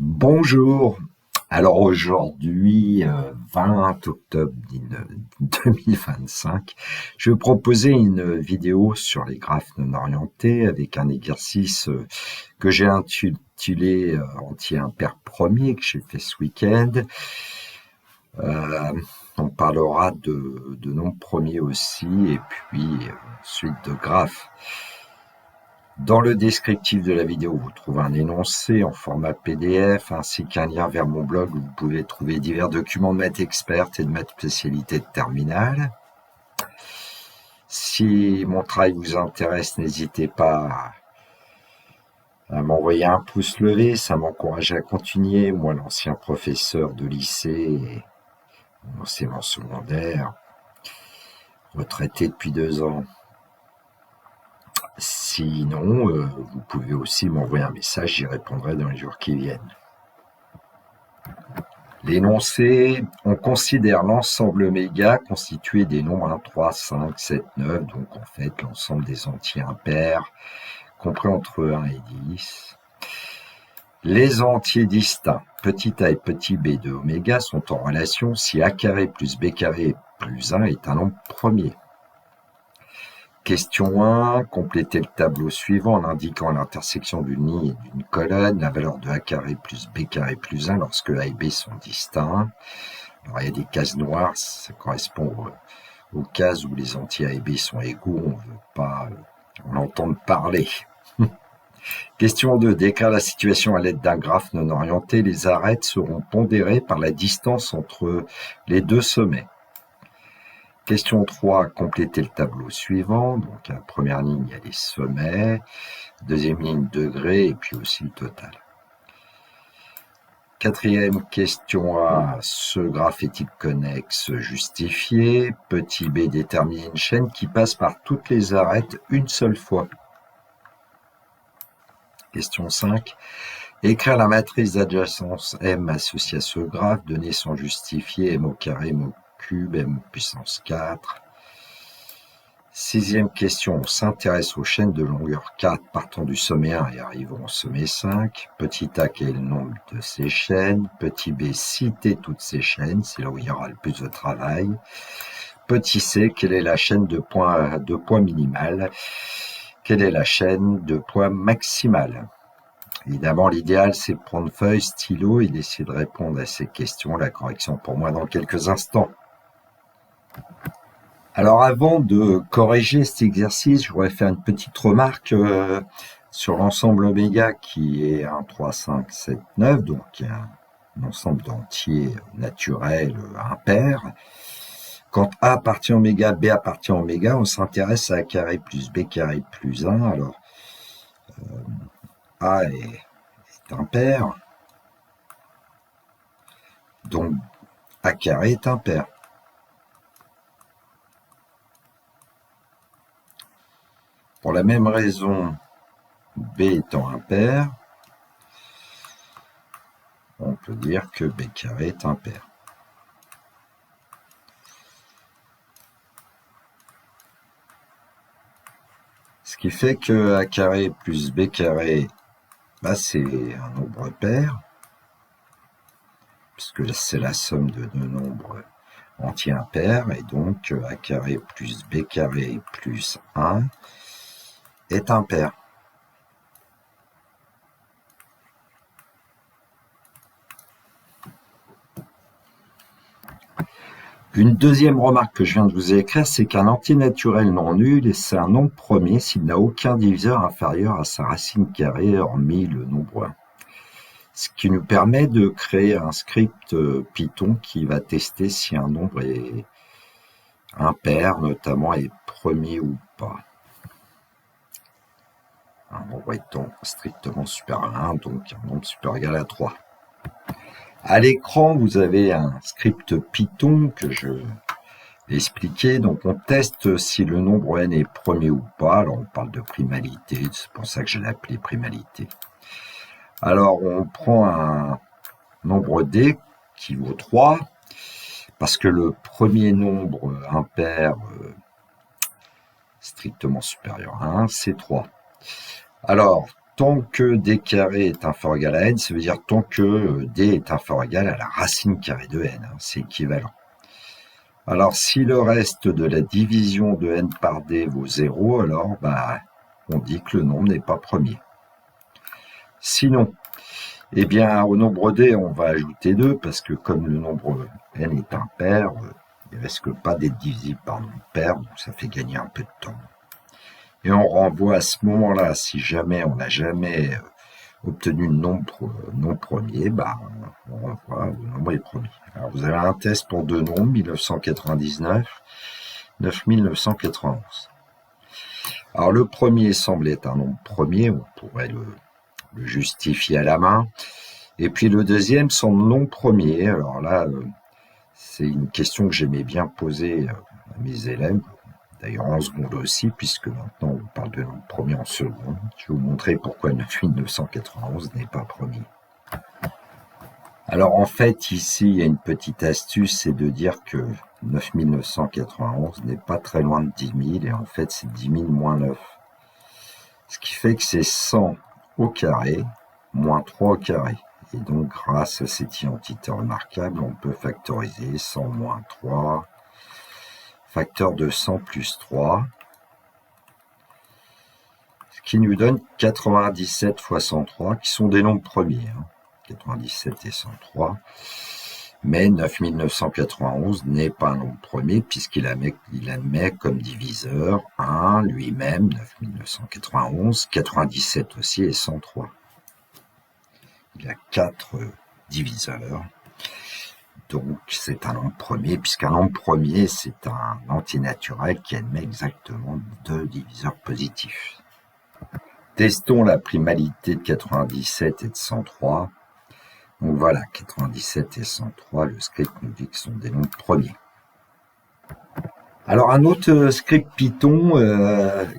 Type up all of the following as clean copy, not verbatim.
Bonjour. Alors aujourd'hui, 20 octobre 2025, je vais vous proposer une vidéo sur les graphes non orientés avec un exercice que j'ai intitulé entier impair premier que j'ai fait ce week-end. On parlera de nombres premiers aussi et puis ensuite de graphes. Dans le descriptif de la vidéo, vous trouvez un énoncé en format PDF ainsi qu'un lien vers mon blog où vous pouvez trouver divers documents de maths experte et de maths spécialité de terminale. Si mon travail vous intéresse, n'hésitez pas à m'envoyer un pouce levé, ça m'encourage à continuer. Moi, l'ancien professeur de lycée, enseignement secondaire, retraité depuis 2 ans. Sinon, vous pouvez aussi m'envoyer un message, j'y répondrai dans les jours qui viennent. L'énoncé, on considère l'ensemble oméga constitué des nombres 1, 3, 5, 7, 9, donc en fait l'ensemble des entiers impairs, compris entre 1 et 10. Les entiers distincts, petit a et petit b de oméga, sont en relation si a carré plus b carré plus 1 est un nombre premier. Question 1, complétez le tableau suivant en indiquant à l'intersection d'une ligne et d'une colonne la valeur de a carré plus b carré plus 1 lorsque a et b sont distincts. Alors il y a des cases noires, ça correspond aux cases où les entiers a et b sont égaux, on ne veut pas en entendre parler. Question 2, décrire la situation à l'aide d'un graphe non orienté, les arêtes seront pondérées par la distance entre les deux sommets. Question 3, complétez le tableau suivant. Donc, à la première ligne, il y a les sommets. Deuxième ligne, degrés, et puis aussi le total. Quatrième question A, ce graphe est-il connexe justifié? Petit b, déterminer une chaîne qui passe par toutes les arêtes une seule fois. Question 5, écrire la matrice d'adjacence M associée à ce graphe, donner son justifié m au carré, m au cube, m puissance 4. Sixième question, on s'intéresse aux chaînes de longueur 4 partant du sommet 1 et arrivant au sommet 5. Petit a, quel est le nombre de ces chaînes? Petit b, citez toutes ces chaînes, c'est là où il y aura le plus de travail. Petit c, quelle est la chaîne de points minimale? Quelle est la chaîne de points maximale? Évidemment, l'idéal, c'est de prendre feuille, stylo et d'essayer de répondre à ces questions. La correction pour moi dans quelques instants. Alors avant de corriger cet exercice, je voudrais faire une petite remarque sur l'ensemble oméga qui est 1, 3, 5, 7, 9, donc il y a un ensemble d'entiers naturels impairs. Quand A appartient à oméga, B appartient à oméga, on s'intéresse à A carré plus B carré plus 1. Alors A est impair, donc A carré est impair. Pour la même raison, B étant impair, on peut dire que B carré est impair. Ce qui fait que A carré plus B carré, c'est un nombre pair, puisque c'est la somme de deux nombres entiers impairs, et donc A carré plus B carré plus 1 est impair. Une deuxième remarque que je viens de vous écrire, c'est qu'un entier naturel non nul, c'est un nombre premier s'il n'a aucun diviseur inférieur à sa racine carrée, hormis le nombre 1. Ce qui nous permet de créer un script Python qui va tester si un nombre est impair, notamment est premier ou pas. Un nombre étant strictement supérieur à 1, donc un nombre supérieur ou égal à 3. À l'écran, vous avez un script Python que je vais expliquer. Donc, on teste si le nombre n est premier ou pas. Alors, on parle de primalité, c'est pour ça que je l'ai appelé primalité. Alors, on prend un nombre d qui vaut 3, parce que le premier nombre impair strictement supérieur à 1, c'est 3. Alors, tant que d carré est inférieur ou égal à n, ça veut dire tant que d est inférieur ou égal à la racine carrée de n, hein, c'est équivalent. Alors, si le reste de la division de n par d vaut 0, alors on dit que le nombre n'est pas premier. Sinon, eh bien, au nombre d, on va ajouter 2, parce que comme le nombre n est impair, il ne risque pas d'être divisible par nombre pair, donc ça fait gagner un peu de temps. Et on renvoie à ce moment-là, si jamais on n'a jamais obtenu le nombre non premier, on renvoie au nombre est premier. Alors vous avez un test pour deux nombres, 1999, 9991. Alors le premier semble être un nombre premier, on pourrait le justifier à la main. Et puis le deuxième semble non premier. Alors là, c'est une question que j'aimais bien poser à mes élèves, d'ailleurs en seconde aussi, puisque maintenant on parle de nombre premier en seconde. Je vais vous montrer pourquoi 9991 n'est pas premier. Alors en fait, ici, il y a une petite astuce, c'est de dire que 9991 n'est pas très loin de 10 000, et en fait c'est 10 000 moins 9. Ce qui fait que c'est 100 au carré moins 3 au carré. Et donc grâce à cette identité remarquable, on peut factoriser 100 moins 3, facteur de 100 plus 3, ce qui nous donne 97 fois 103, qui sont des nombres premiers. 97 et 103. Mais 9991 n'est pas un nombre premier puisqu'il admet comme diviseur 1 lui-même, 9991, 97 aussi et 103. Il a 4 diviseurs. Donc c'est un nombre premier, puisqu'un nombre premier c'est un antinaturel qui admet exactement 2 diviseurs positifs. Testons la primalité de 97 et de 103. Donc voilà, 97 et 103, le script nous dit que ce sont des nombres premiers. Alors un autre script Python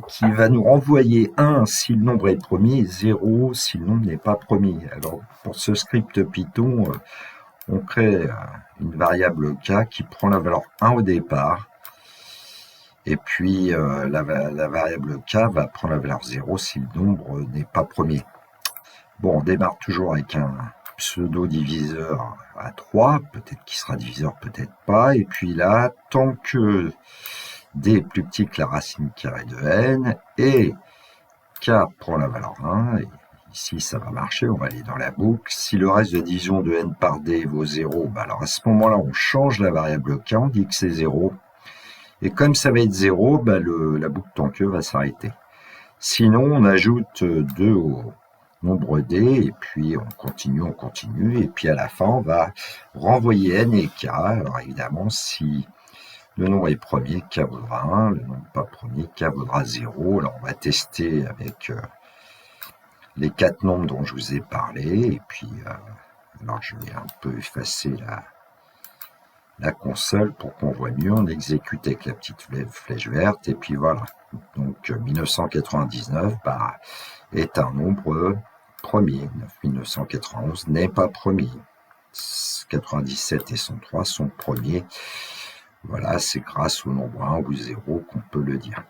qui va nous renvoyer 1 si le nombre est premier et 0 si le nombre n'est pas premier. Alors pour ce script Python, on crée une variable k qui prend la valeur 1 au départ. Et puis la variable k va prendre la valeur 0 si le nombre n'est pas premier. Bon, on démarre toujours avec un pseudo-diviseur à 3, peut-être qu'il sera diviseur, peut-être pas, et puis là, tant que d est plus petit que la racine carrée de n, et k prend la valeur 1, et ici ça va marcher, on va aller dans la boucle, si le reste de division de n par d vaut 0, alors à ce moment-là, on change la variable k, on dit que c'est 0, et comme ça va être 0, la boucle tant que va s'arrêter. Sinon, on ajoute 2 au nombre d, et puis on continue, et puis à la fin, on va renvoyer n et k. Alors évidemment, si le nombre est premier, k vaudra 1, le nombre pas premier, k vaudra 0. Alors on va tester avec les 4 nombres dont je vous ai parlé, et puis alors je vais un peu effacer la console pour qu'on voit mieux. On exécute avec la petite flèche verte, et puis voilà. Donc 1999 est un nombre premier. 9991 n'est pas premier. 97 et 103 sont premiers. Voilà, c'est grâce au nombre 1 ou 0 qu'on peut le dire.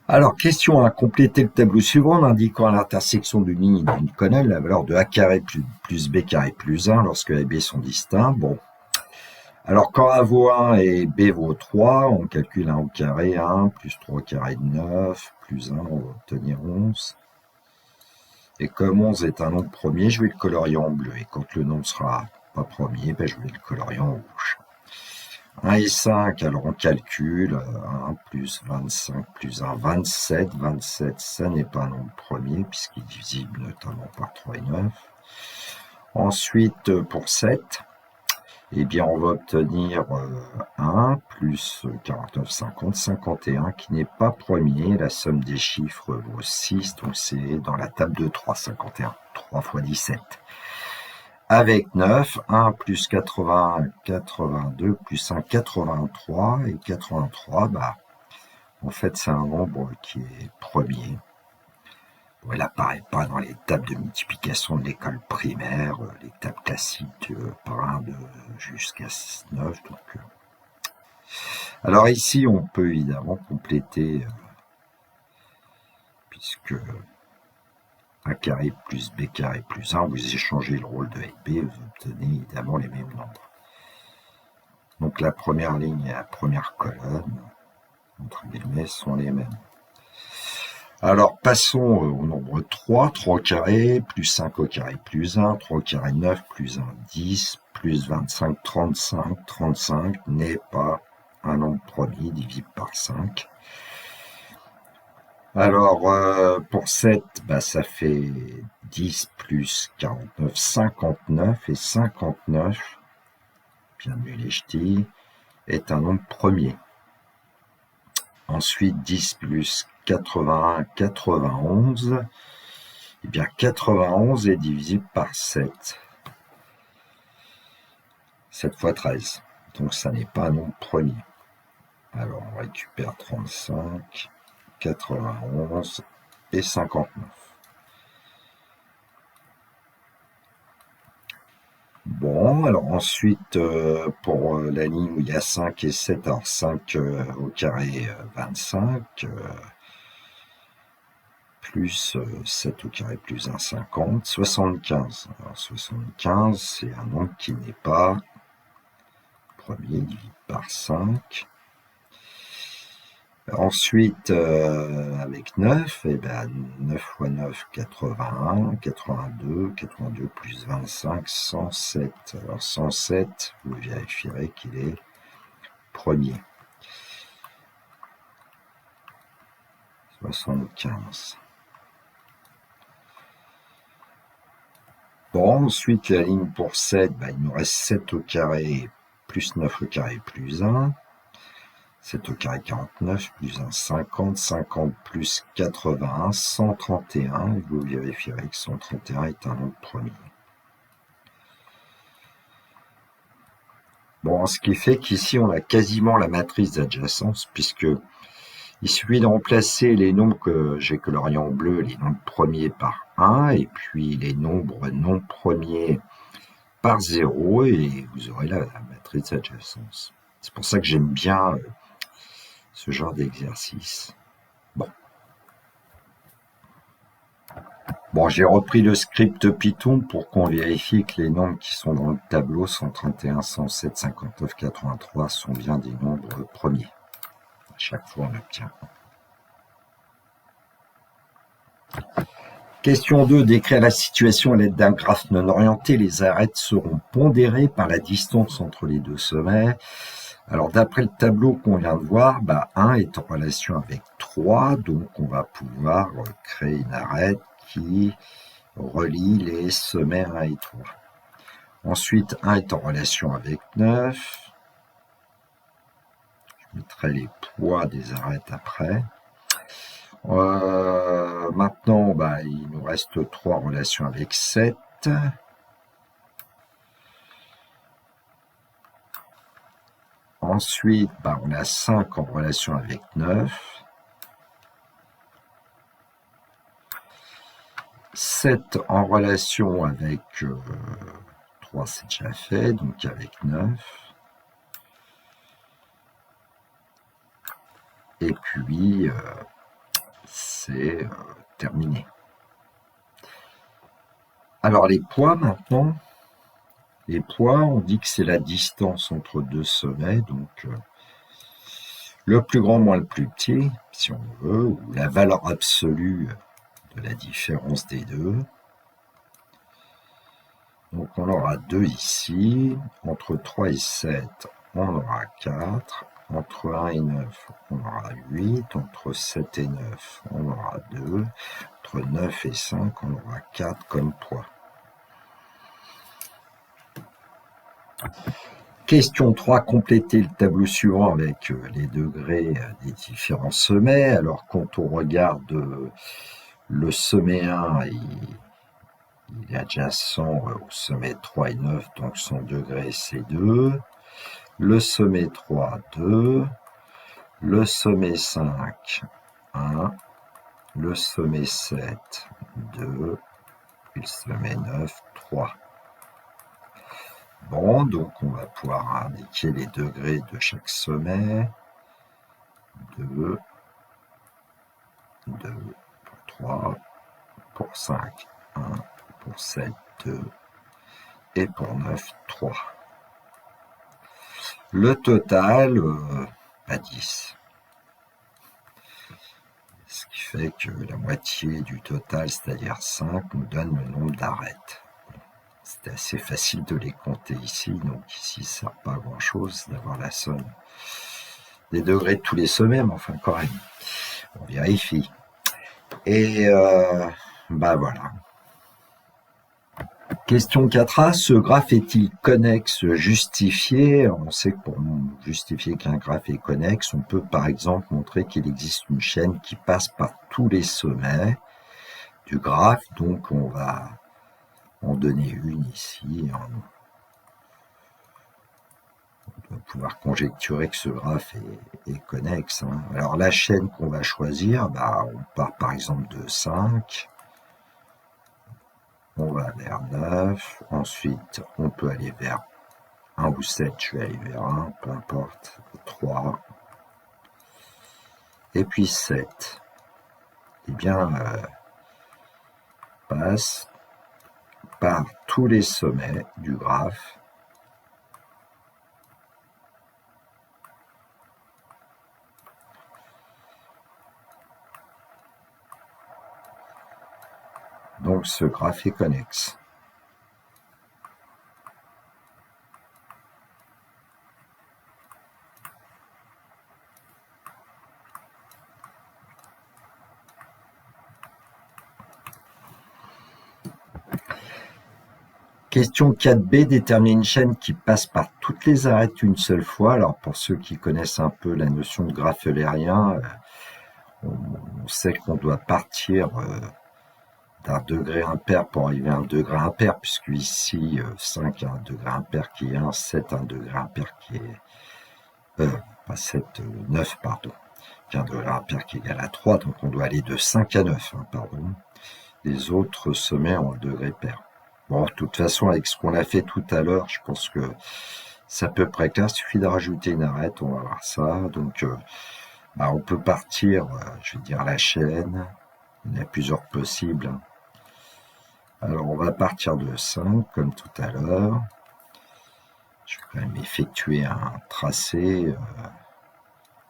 Alors, question 1. Complétez le tableau suivant en indiquant à l'intersection d'une ligne et d'une colonne la valeur de a carré plus b carré plus 1 lorsque a et b sont distincts. Bon. Alors, quand a vaut 1 et b vaut 3, on calcule 1 au carré, 1, plus 3 au carré de 9, plus 1, on va obtenir 11. Et comme 11 est un nombre premier, je vais le colorier en bleu. Et quand le nombre sera pas premier, je vais le colorier en rouge. 1 et 5, alors on calcule 1 plus 25 plus 1, 27. 27, ça n'est pas un nombre premier puisqu'il est divisible notamment par 3 et 9. Ensuite, pour 7, eh bien, on va obtenir 1 plus 49, 50, 51 qui n'est pas premier. La somme des chiffres vaut 6, donc c'est dans la table de 3, 51. 3 fois 17. Avec 9, 1 plus 80, 82, plus 1, 83. Et 83, en fait, c'est un nombre qui est premier. Bon, il n'apparaît pas dans les tables de multiplication de l'école primaire, les tables classiques par 1 jusqu'à 9. Donc, alors ici, on peut évidemment compléter puisque A carré plus B carré plus 1, vous échangez le rôle de A et B, vous obtenez évidemment les mêmes nombres. Donc la première ligne et la première colonne, entre guillemets, sont les mêmes. Alors passons au nombre 3, 3 au carré, plus 5 au carré plus 1, 3 au carré 9, plus 1, 10, plus 25, 35, 35 n'est pas un nombre premier divisible par 5. Alors pour 7, ça fait 10 plus 49, 59, et 59, bienvenue les ch'tis, est un nombre premier. Ensuite, 10 plus 81, 91. Eh bien, 91 est divisible par 7. 7 fois 13. Donc, ça n'est pas un nombre premier. Alors, on récupère 35, 91 et 59. Bon, alors ensuite, pour la ligne où il y a 5 et 7, alors 5 au carré 25, plus 7 au carré plus 1, 50, 75. Alors 75, c'est un nombre qui n'est pas premier divisé par 5. Ensuite, avec 9, 9 fois 9, 81, 82, 82 plus 25, 107. Alors 107, vous vérifierez qu'il est premier. 75. Bon, ensuite, la ligne pour 7, il nous reste 7 au carré plus 9 au carré plus 1. 7 au carré 49, plus 1, 50, 50 plus 81, 131, et vous vérifierez que 131 est un nombre premier. Bon, ce qui fait qu'ici, on a quasiment la matrice d'adjacence, puisque il suffit de remplacer les nombres que j'ai coloriés en bleu, les nombres premiers par 1, et puis les nombres non premiers par 0, et vous aurez la matrice d'adjacence. C'est pour ça que j'aime bien ce genre d'exercice. Bon, j'ai repris le script Python pour qu'on vérifie que les nombres qui sont dans le tableau, 131, 107, 59, 83, sont bien des nombres premiers. À chaque fois, on obtient. Question 2. Décrire la situation à l'aide d'un graphe non orienté. Les arêtes seront pondérées par la distance entre les deux sommets. Alors, d'après le tableau qu'on vient de voir, 1 est en relation avec 3, donc on va pouvoir créer une arête qui relie les sommets 1 et 3. Ensuite, 1 est en relation avec 9. Je mettrai les poids des arêtes après. Maintenant, il nous reste 3 en relation avec 7. Ensuite, on a 5 en relation avec 9. 7 en relation avec 3, c'est déjà fait, donc avec 9. Et puis, c'est terminé. Alors, les poids maintenant. Les poids, on dit que c'est la distance entre deux sommets, donc le plus grand moins le plus petit, si on veut, ou la valeur absolue de la différence des deux. Donc on aura 2 ici, entre 3 et 7, on aura 4, entre 1 et 9, on aura 8, entre 7 et 9, on aura 2, entre 9 et 5, on aura 4 comme poids. Question 3, complétez le tableau suivant avec les degrés des différents sommets. Alors quand on regarde le sommet 1, il est adjacent au sommet 3 et 9, donc son degré c'est 2. Le sommet 3, 2. Le sommet 5, 1. Le sommet 7, 2. Et le sommet 9, 3. Bon, donc on va pouvoir indiquer les degrés de chaque sommet. 2, 2, 3, pour 5, 1, pour 7, 2, et pour 9, 3. Le total, 10. Ce qui fait que la moitié du total, c'est-à-dire 5, nous donne le nombre d'arêtes. C'était assez facile de les compter ici, donc ici ça ne sert pas à grand chose d'avoir la somme des degrés de tous les sommets, mais enfin quand même, on vérifie. Et voilà. Question 4a, ce graphe est-il connexe justifié? On sait que pour justifier qu'un graphe est connexe, on peut par exemple montrer qu'il existe une chaîne qui passe par tous les sommets du graphe, donc on va en donner une ici. On va pouvoir conjecturer que ce graphe est connexe. Alors la chaîne qu'on va choisir, on part par exemple de 5, on va vers 9, ensuite on peut aller vers 1 ou 7, je vais aller vers 1, peu importe, 3, et puis 7. Eh bien, passe par tous les sommets du graphe. Donc ce graphe est connexe. Question 4b, déterminer une chaîne qui passe par toutes les arêtes une seule fois. Alors pour ceux qui connaissent un peu la notion de graphe eulérien, on sait qu'on doit partir d'un degré impair pour arriver à un degré impair, puisque ici 5 a un degré impair qui est 1, 7 a un degré impair qui est... pas 7, 9, pardon, qui a un degré impair qui est égal à 3, donc on doit aller de 5 à 9, pardon. Les autres sommets ont un degré pair. Bon, de toute façon, avec ce qu'on a fait tout à l'heure, je pense que c'est à peu près clair. Il suffit de rajouter une arête, on va voir ça. Donc, on peut partir, je vais dire la chaîne. Il y a plusieurs possibles. Alors, on va partir de 5, comme tout à l'heure. Je vais quand même effectuer un tracé. Je ne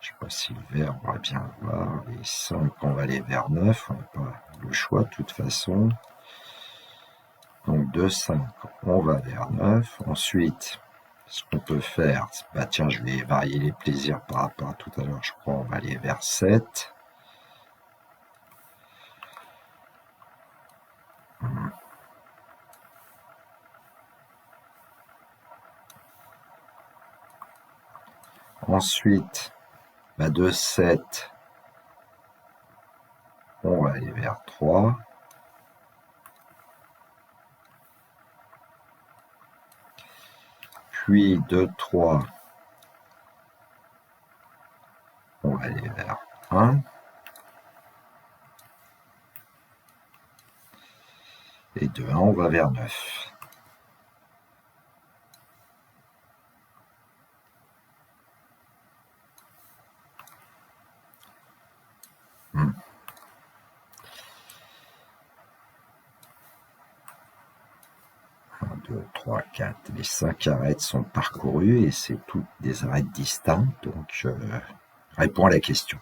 sais pas si le vert, on va bien voir. Les 5, on va aller vers 9. On n'a pas le choix, de toute façon. Donc de 5, on va vers 9. Ensuite, ce qu'on peut faire, tiens, je vais varier les plaisirs par rapport à tout à l'heure, je crois, on va aller vers 7. Ensuite, de 7, on va aller vers 3. Puis de 3, on va aller vers 1. Et de 1, on va vers 9. Hmm. 1, 2, 3, 4. Les 5 arêtes sont parcourues et c'est toutes des arêtes distinctes. Donc, réponds à la question.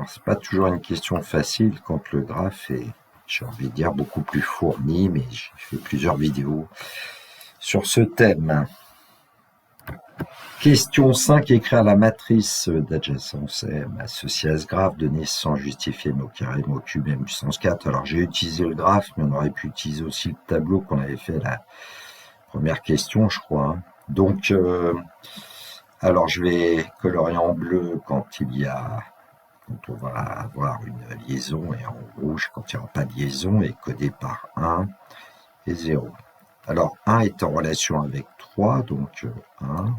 C'est pas toujours une question facile quand le graphe est, j'ai envie de dire, beaucoup plus fourni, mais j'ai fait plusieurs vidéos sur ce thème. Question 5, écrire la matrice d'adjacence M associée à ce graphe donné sans justifier mot carré, mot cube et puissance 4. Alors j'ai utilisé le graphe, mais on aurait pu utiliser aussi le tableau qu'on avait fait la première question, je crois. Donc, alors je vais colorier en bleu quand on va avoir une liaison, et en rouge quand il n'y aura pas de liaison, et codé par 1 et 0. Alors 1 est en relation avec 3, donc 1,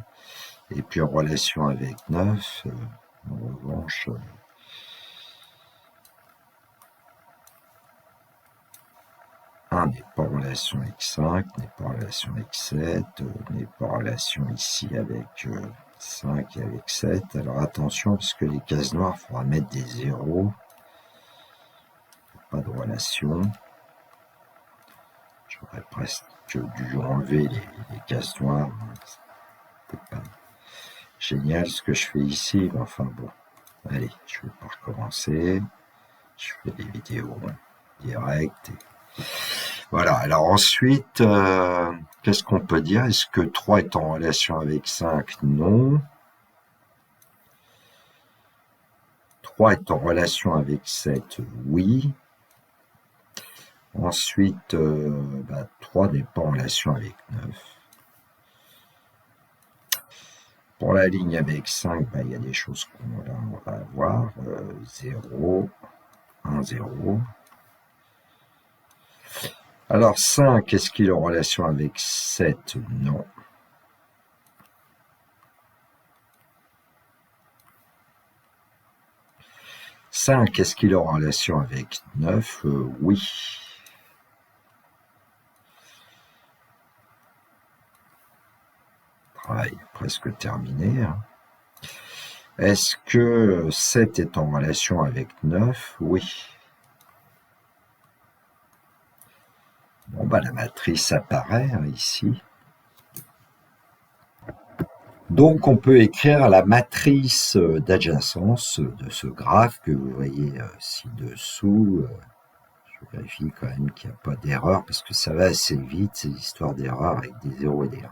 et puis en relation avec 9, en revanche, 1 n'est pas en relation avec 5, n'est pas en relation avec 7, n'est pas en relation ici avec 5 avec 7. Alors attention, parce que les cases noires, il faudra mettre des zéros. Pas de relation. J'aurais presque dû enlever les cases noires. C'est pas génial ce que je fais ici, mais enfin bon. Allez, je vais pas recommencer. Je fais des vidéos directes. Voilà, alors ensuite, qu'est-ce qu'on peut dire? Est-ce que 3 est en relation avec 5? Non. 3 est en relation avec 7? Oui. Ensuite, 3 n'est pas en relation avec 9. Pour la ligne avec 5, il y a des choses qu'on va avoir. 0, 1, 0. Alors 5, est-ce qu'il est en relation avec 7? Non. « 5, est-ce qu'il est en relation avec 9 ? Oui. Travail presque terminé. Hein. Est-ce que 7 est en relation avec 9 ? Oui. Bon, la matrice apparaît ici. Donc, on peut écrire la matrice d'adjacence de ce graphe que vous voyez ci-dessous. Je vérifie quand même qu'il n'y a pas d'erreur parce que ça va assez vite, ces histoires d'erreurs avec des 0 et des 1.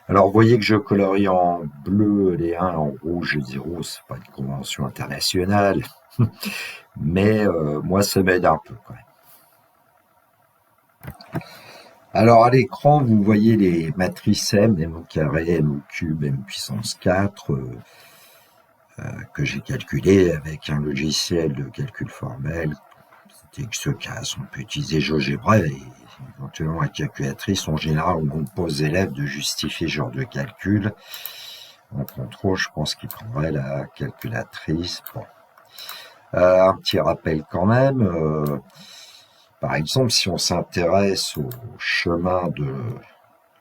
Alors, vous voyez que je colorie en bleu les 1, en rouge les 0. C'est pas une convention internationale, mais moi, ça m'aide un peu quand même. Alors, à l'écran, vous voyez les matrices M au carré, M au cube, M puissance 4, que j'ai calculé avec un logiciel de calcul formel. C'était XCAS. On peut utiliser GeoGebra et éventuellement la calculatrice. En général, on compose aux élèves de justifier ce genre de calcul. En contrôle, je pense qu'il prendrait la calculatrice. Bon. Un petit rappel quand même. Par exemple, si on s'intéresse au chemin de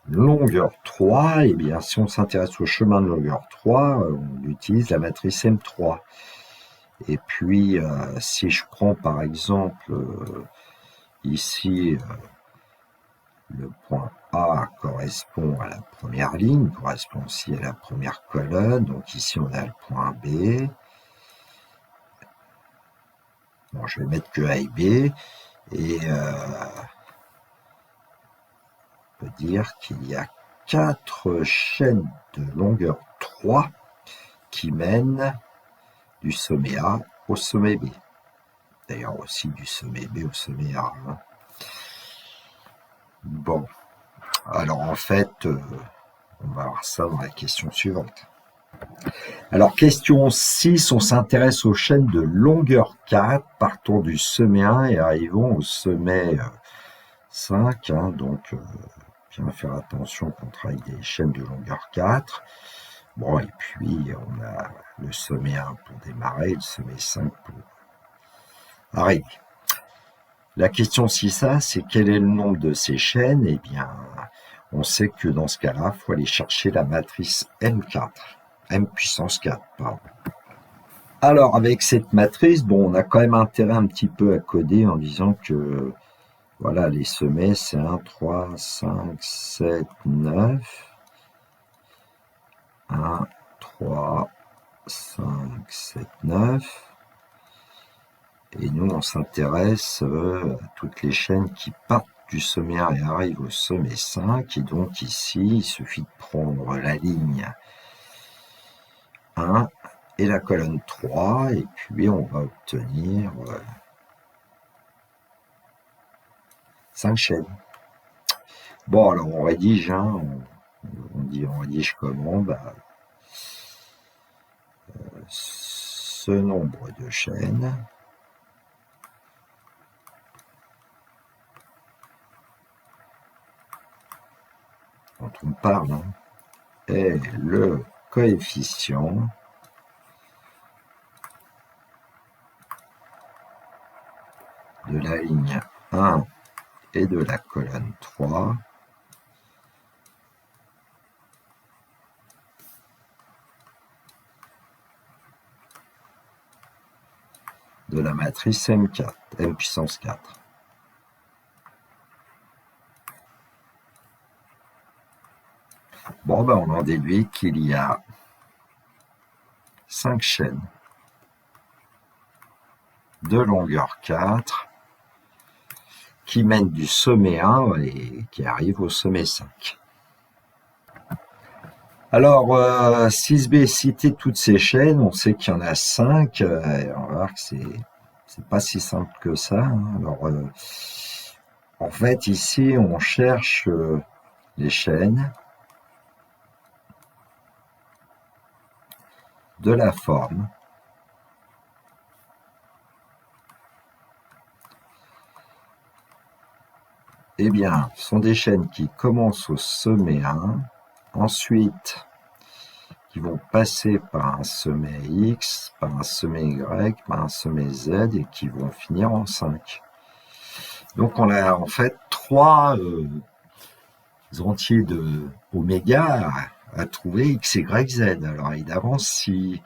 longueur 3, eh bien, si on s'intéresse au chemin de longueur 3, on utilise la matrice M3. Et puis, si je prends par exemple ici, le point A correspond à la première ligne, correspond aussi à la première colonne. Donc ici, on a le point B. Bon, je vais mettre que A et B. Et on peut dire qu'il y a 4 chaînes de longueur 3 qui mènent du sommet A au sommet B. D'ailleurs aussi du sommet B au sommet A. Hein. Bon, alors en fait, on va voir ça dans la question suivante. Alors question 6, on s'intéresse aux chaînes de longueur 4, partons du sommet 1 et arrivons au sommet 5. Hein, donc, bien faire attention qu'on travaille des chaînes de longueur 4. Bon, et puis on a le sommet 1 pour démarrer, le sommet 5 pour arriver. La question 6A, c'est quel est le nombre de ces chaînes? Eh bien, on sait que dans ce cas-là, il faut aller chercher la matrice M4, M puissance 4, pardon. Alors, avec cette matrice, bon, on a quand même intérêt un petit peu à coder en disant que, voilà, les sommets, c'est 1, 3, 5, 7, 9. 1, 3, 5, 7, 9. Et nous, on s'intéresse à toutes les chaînes qui partent du sommet 1 et arrivent au sommet 5. Et donc ici, il suffit de prendre la ligne 1 et la colonne 3. Et puis, on va obtenir 5 chaînes. Bon, alors on rédige, hein, on rédige comment? Ce nombre de chaînes dont on parle hein, est le coefficient de la ligne 1 et de la colonne 3 de la matrice M4, M puissance 4. Bon, ben on en déduit qu'il y a 5 chaînes de longueur 4 qui mènent du sommet 1 et qui arrivent au sommet 5. Alors, 6b, citer toutes ces chaînes, on sait qu'il y en a 5, et on va voir que c'est pas si simple que ça, hein. Alors, en fait, ici, on cherche les chaînes de la forme eh bien, ce sont des chaînes qui commencent au sommet 1, ensuite qui vont passer par un sommet X, par un sommet Y, par un sommet Z et qui vont finir en 5. Donc on a en fait 3 entiers de oméga à trouver X, Y, Z. Alors évidemment, si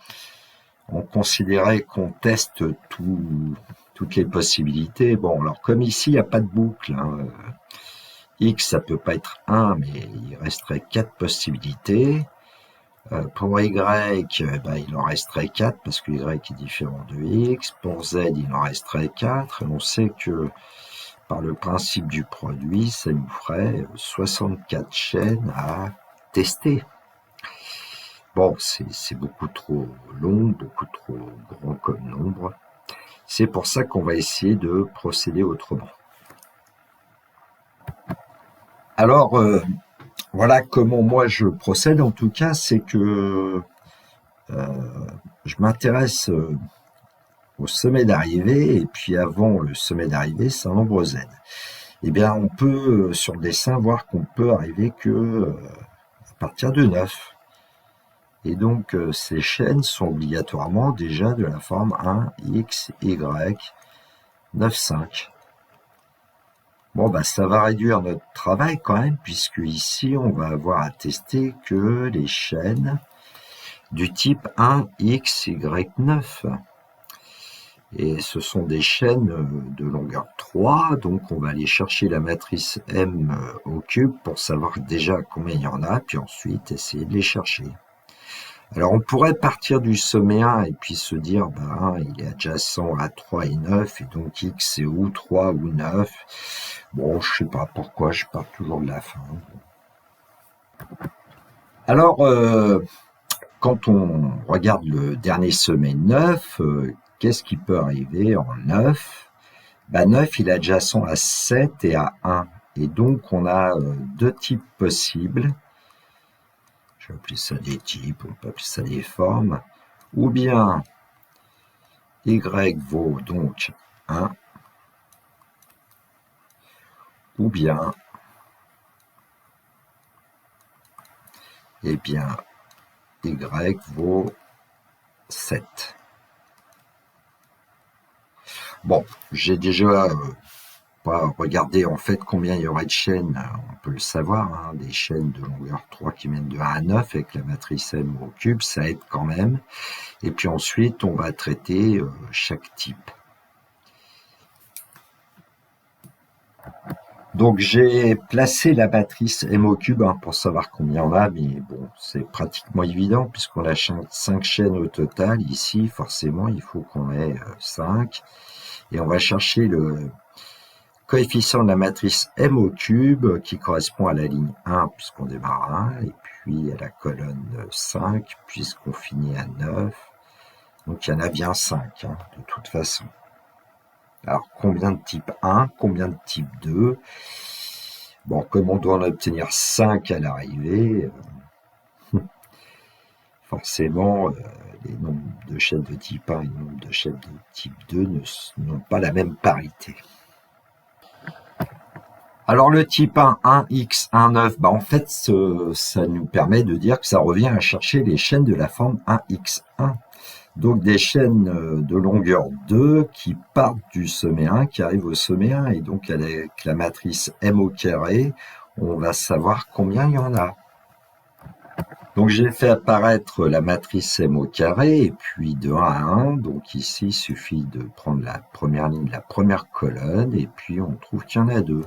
on considérait qu'on teste toutes les possibilités, bon, alors comme ici, il n'y a pas de boucle, hein, X, ça peut pas être 1, mais il resterait 4 possibilités. Pour Y, il en resterait 4 parce que Y est différent de X. Pour Z, il en resterait 4. Et on sait que par le principe du produit, ça nous ferait 64 chaînes à tester. Bon, c'est beaucoup trop long, beaucoup trop grand comme nombre. C'est pour ça qu'on va essayer de procéder autrement. Alors, voilà comment moi je procède. En tout cas, c'est que je m'intéresse au sommet d'arrivée, et puis avant le sommet d'arrivée, c'est un nombre Z. Eh bien, on peut, sur le dessin, voir qu'on peut arriver que à partir de 9. Et donc, ces chaînes sont obligatoirement déjà de la forme 1, X, Y, 9, 5. Bon, bah, ça va réduire notre travail quand même, puisque ici, on va avoir à tester que les chaînes du type 1, X, Y, 9. Et ce sont des chaînes de longueur 3, donc on va aller chercher la matrice M au cube pour savoir déjà combien il y en a, puis ensuite essayer de les chercher. Alors on pourrait partir du sommet 1 et puis se dire, il est adjacent à 3 et 9, et donc X c'est ou 3 ou 9. Bon, je sais pas pourquoi, je pars toujours de la fin. Alors, quand on regarde le dernier sommet 9, qu'est-ce qui peut arriver en 9 ? 9, il est adjacent à 7 et à 1. Et donc, on a deux types possibles. Je vais appeler ça des types, on peut appeler ça des formes. Ou bien, Y vaut donc 1. Ou bien, Y vaut 7. Bon, j'ai déjà pas regardé en fait combien il y aurait de chaînes, on peut le savoir, hein, des chaînes de longueur 3 qui mènent de 1 à 9 avec la matrice M au cube, ça aide quand même. Et puis ensuite, on va traiter chaque type. Donc j'ai placé la matrice M au cube pour savoir combien on a, mais bon, c'est pratiquement évident puisqu'on a 5 chaînes au total. Ici, forcément, il faut qu'on ait 5. Et on va chercher le coefficient de la matrice M au cube qui correspond à la ligne 1 puisqu'on démarre à 1, et puis à la colonne 5 puisqu'on finit à 9. Donc il y en a bien 5, de toute façon. Alors combien de type 1, combien de type 2 ? Bon, comme on doit en obtenir 5 à l'arrivée, forcément, les nombres de chaînes de type 1 et les nombres de chaînes de type 2 n'ont pas la même parité. Alors le type 1, 1x, 1, 9, en fait, ça nous permet de dire que ça revient à chercher les chaînes de la forme 1x1. Donc des chaînes de longueur 2 qui partent du sommet 1, qui arrivent au sommet 1. Et donc avec la matrice M au carré, on va savoir combien il y en a. Donc j'ai fait apparaître la matrice M au carré et puis de 1 à 1. Donc ici, il suffit de prendre la première ligne de la première colonne et puis on trouve qu'il y en a deux.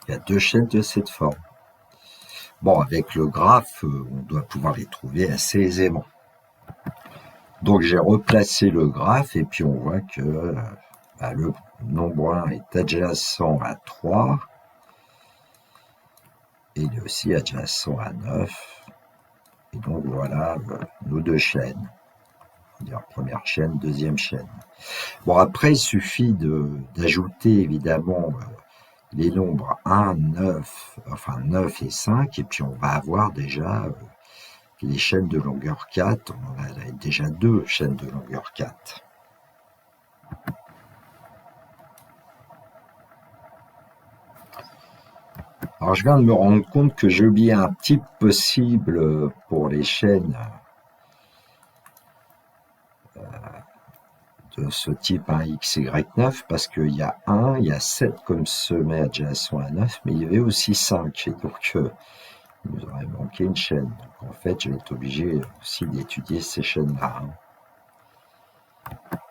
Il y a deux chaînes de cette forme. Bon, avec le graphe, on doit pouvoir les trouver assez aisément. Donc j'ai replacé le graphe et puis on voit que le nombre 1 est adjacent à 3 et il est aussi adjacent à 9. Et donc voilà nos deux chaînes. Dire première chaîne, deuxième chaîne. Bon, après, il suffit d'ajouter évidemment les nombres 1, 9, enfin 9 et 5, et puis on va avoir déjà les chaînes de longueur 4. On a déjà deux chaînes de longueur 4. Alors, je viens de me rendre compte que j'ai oublié un type possible pour les chaînes de ce type 1xy9 parce qu'il y a 1, il y a 7 comme sommet adjacent à 9, mais il y avait aussi 5. Et donc, il nous aurait manqué une chaîne. Donc, en fait, je vais être obligé aussi d'étudier ces chaînes-là.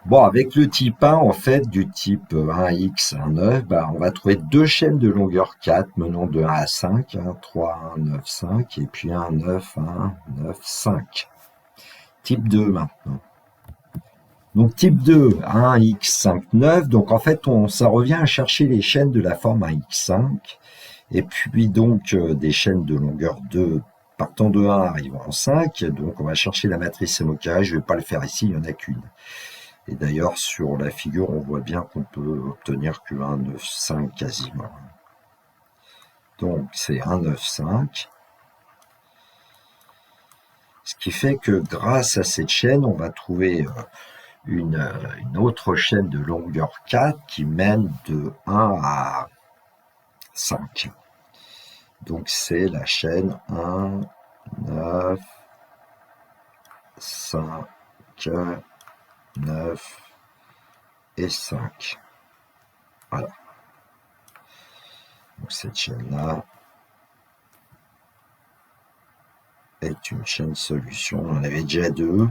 Bon, avec le type 1, en fait, du type 1x, 1,9, on va trouver deux chaînes de longueur 4 menant de 1 à 5, 3, 1, 9, 5, et puis 1, 9, 1, 9, 5. Type 2 maintenant. Donc type 2, 1x5, 9. Donc en fait, ça revient à chercher les chaînes de la forme 1x5. Et puis donc des chaînes de longueur 2 partant de 1 arrivant en 5. Donc on va chercher la matrice M au carré. Je ne vais pas le faire ici, il n'y en a qu'une. Et d'ailleurs, sur la figure, on voit bien qu'on peut obtenir que 1, 9, 5 quasiment. Donc c'est 1, 9, 5. Ce qui fait que grâce à cette chaîne, on va trouver une autre chaîne de longueur 4 qui mène de 1 à 5. Donc c'est la chaîne 1, 9, 5, 9 et 5. Voilà. Donc cette chaîne-là est une chaîne solution. On en avait déjà deux.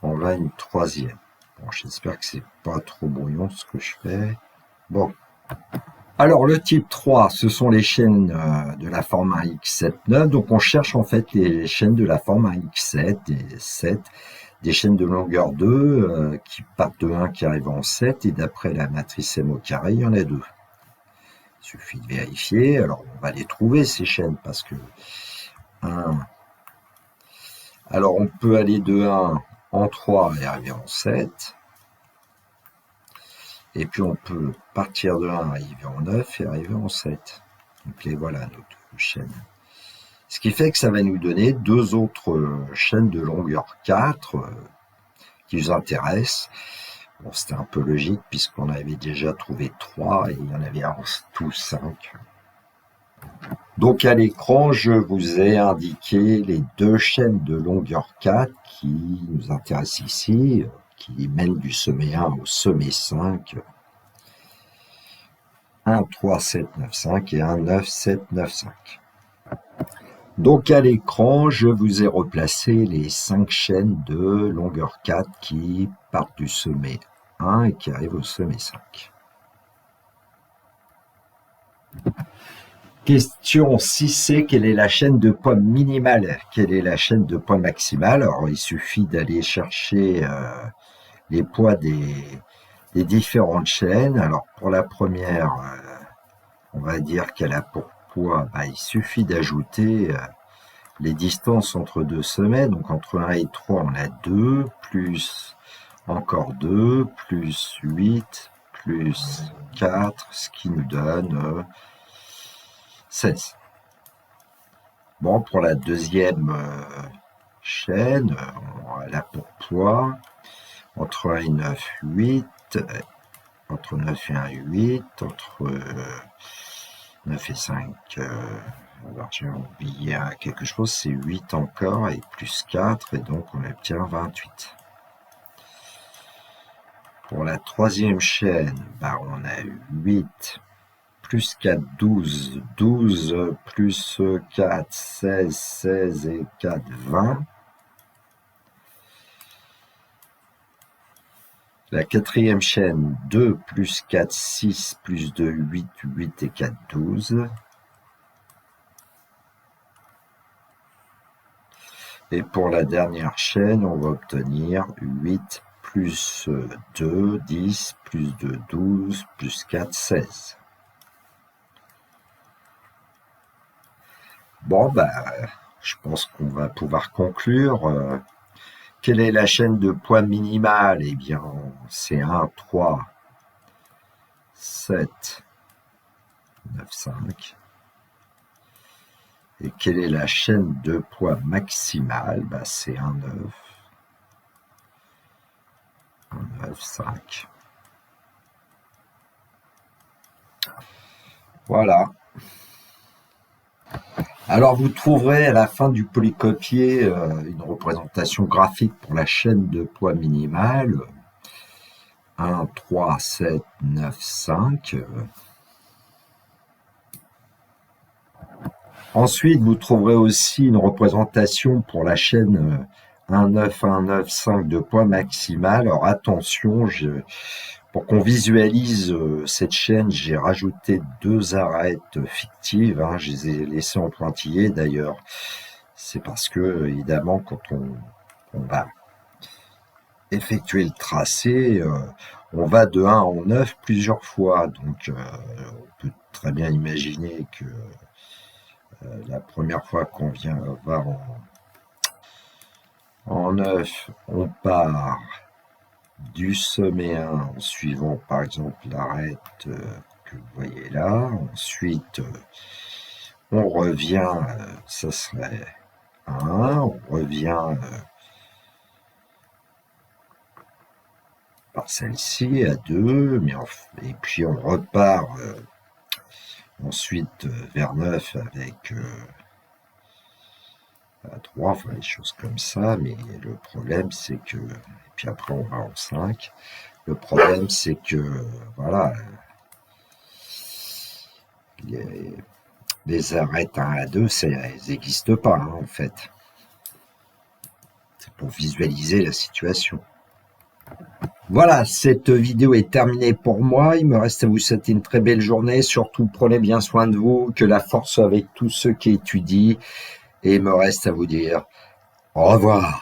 On va une troisième. Bon, j'espère que c'est pas trop brouillon ce que je fais. Bon. Alors le type 3, ce sont les chaînes de la forme 1x7, 9. Donc on cherche en fait les chaînes de la forme 1x7 et 7, des chaînes de longueur 2 qui partent de 1 qui arrivent en 7 et d'après la matrice M au carré, il y en a deux. Il suffit de vérifier. Alors on va les trouver ces chaînes parce que 1. Alors on peut aller de 1 en 3 et arriver en 7. Et puis on peut partir de 1, arriver en 9 et arriver en 7. Donc les voilà nos deux chaînes. Ce qui fait que ça va nous donner deux autres chaînes de longueur 4 qui nous intéressent. Bon, c'était un peu logique puisqu'on avait déjà trouvé 3 et il y en avait en tout 5. Donc à l'écran, je vous ai indiqué les deux chaînes de longueur 4 qui nous intéressent ici, qui mènent du sommet 1 au sommet 5. 1, 3, 7, 9, 5 et 1, 9, 7, 9, 5. Donc à l'écran, je vous ai replacé les 5 chaînes de longueur 4 qui partent du sommet 1 et qui arrivent au sommet 5. Question 6C, quelle est la chaîne de poids minimale? Quelle est la chaîne de poids maximale? Alors il suffit d'aller chercher les poids des différentes chaînes. Alors pour la première, on va dire qu'elle a pour poids, il suffit d'ajouter les distances entre deux sommets. Donc entre 1 et 3, on a 2, plus encore 2, plus 8, plus 4, ce qui nous donne 16. Bon, pour la deuxième chaîne, elle a pour poids entre 1 et 9, 8, entre 9 et 1, 8, entre 9 et 5, alors j'ai oublié quelque chose, c'est 8 encore, et plus 4, et donc on obtient 28. Pour la troisième chaîne, bah, on a eu 8, plus 4, 12, 12, plus 4, 16, 16 et 4, 20. La quatrième chaîne, 2, plus 4, 6, plus 2, 8, 8 et 4, 12. Et pour la dernière chaîne, on va obtenir 8 plus 2, 10, plus 2, 12, plus 4, 16. Bon, bah, je pense qu'on va pouvoir conclure. Quelle est la chaîne de poids minimale? Eh bien, c'est 1, 3, 7, 9, 5. Et quelle est la chaîne de poids maximale? Bah, c'est 1, 9. 1, 9, 5. Voilà. Alors, vous trouverez à la fin du polycopier une représentation graphique pour la chaîne de poids minimale. 1, 3, 7, 9, 5. Ensuite, vous trouverez aussi une représentation pour la chaîne 1, 9, 1, 9, 5 de poids maximal. Alors attention, pour qu'on visualise cette chaîne, j'ai rajouté 2 arêtes fictives. Je les ai laissées en pointillé d'ailleurs. C'est parce que, évidemment, quand on va effectuer le tracé, on va de 1 en 9 plusieurs fois. Donc, on peut très bien imaginer que la première fois qu'on va en 9, on part du sommet 1 en suivant par exemple l'arête que vous voyez là. Ensuite, on revient, ça serait 1, on revient par celle-ci à 2, et puis on repart ensuite vers 9 avec à 3, enfin des choses comme ça, mais le problème c'est que, et puis après on va en 5, le problème c'est que, voilà, les arêtes 1 à 2, elles n'existent pas en fait. C'est pour visualiser la situation. Voilà, cette vidéo est terminée pour moi. Il me reste à vous souhaiter une très belle journée. Surtout, prenez bien soin de vous, que la force soit avec tous ceux qui étudient. Et il me reste à vous dire au revoir.